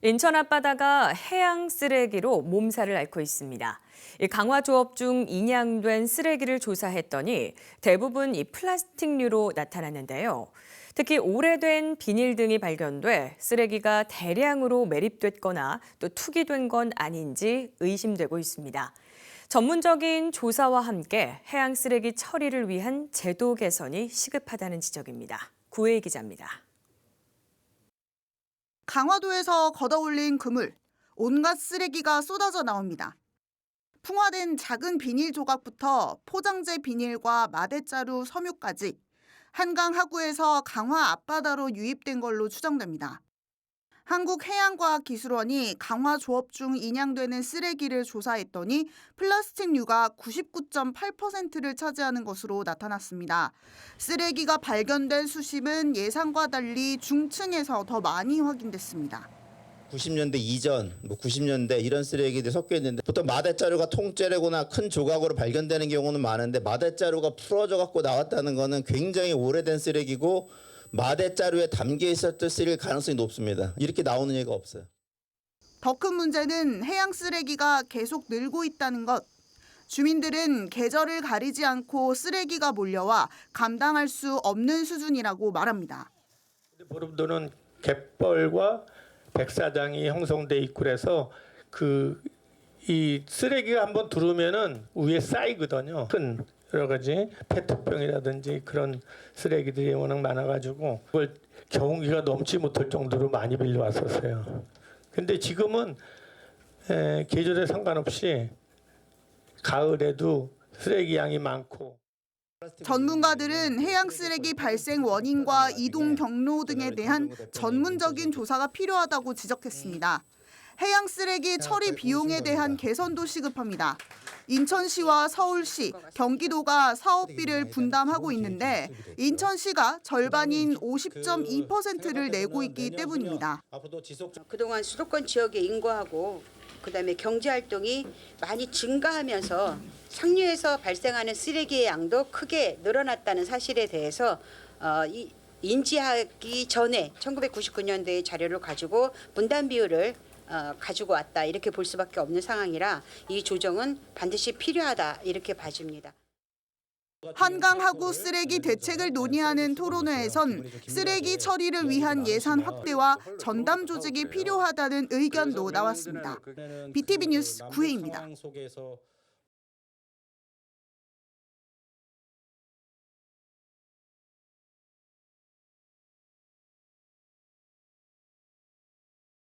인천 앞바다가 해양 쓰레기로 몸살을 앓고 있습니다. 강화조업 중 인양된 쓰레기를 조사했더니 대부분 이 플라스틱류로 나타났는데요. 특히 오래된 비닐 등이 발견돼 쓰레기가 대량으로 매립됐거나 또 투기된 건 아닌지 의심되고 있습니다. 전문적인 조사와 함께 해양 쓰레기 처리를 위한 제도 개선이 시급하다는 지적입니다. 구혜희 기자입니다. 강화도에서 걷어올린 그물, 온갖 쓰레기가 쏟아져 나옵니다. 풍화된 작은 비닐 조각부터 포장재 비닐과 마대자루, 섬유까지 한강 하구에서 강화 앞바다로 유입된 걸로 추정됩니다. 한국해양과학기술원이 강화 조업 중 인양되는 쓰레기를 조사했더니 플라스틱류가 99.8%를 차지하는 것으로 나타났습니다. 쓰레기가 발견된 수심은 예상과 달리 중층에서 더 많이 확인됐습니다. 90년대 이전, 90년대 이런 쓰레기들이 섞여 있는데 보통 마대자루가 통째로나 큰 조각으로 발견되는 경우는 많은데 마대자루가 풀어져 갖고 나왔다는 것은 굉장히 오래된 쓰레기고 마대자루에 담겨 있었던 쓰레기일 가능성이 높습니다. 이렇게 나오는 얘기가 없어요. 더 큰 문제는 해양 쓰레기가 계속 늘고 있다는 것. 주민들은 계절을 가리지 않고 쓰레기가 몰려와 감당할 수 없는 수준이라고 말합니다. 보름도는 갯벌과 백사장이 형성돼 있고 그래서 이 쓰레기가 한번 들어오면은 위에 쌓이거든요. 큰 여러 가지 페트병이라든지 그런 쓰레기들이 워낙 많아가지고 그걸 경운기가 넘지 못할 정도로 많이 빌려왔었어요. 근데 지금은 계절에 상관없이 가을에도 쓰레기 양이 많고. 전문가들은 해양 쓰레기 발생 원인과 이동 경로 등에 대한 전문적인 조사가 필요하다고 지적했습니다. 해양 쓰레기 처리 비용에 대한 개선도 시급합니다. 인천시와 서울시, 경기도가 사업비를 분담하고 있는데 인천시가 절반인 50.2%를 내고 있기 때문입니다. 그동안 수도권 지역의 인구하고 그다음에 경제활동이 많이 증가하면서 상류에서 발생하는 쓰레기의 양도 크게 늘어났다는 사실에 대해서 인지하기 전에 1999년도의 자료를 가지고 분담 비율을 가지고 왔다 이렇게 볼 수밖에 없는 상황이라 이 조정은 반드시 필요하다 이렇게 봐집니다. 한강 하구 쓰레기 대책을 논의하는 토론회에선 쓰레기 처리를 위한 예산 확대와 전담 조직이 필요하다는 의견도 나왔습니다. BTV 뉴스 구혜입니다.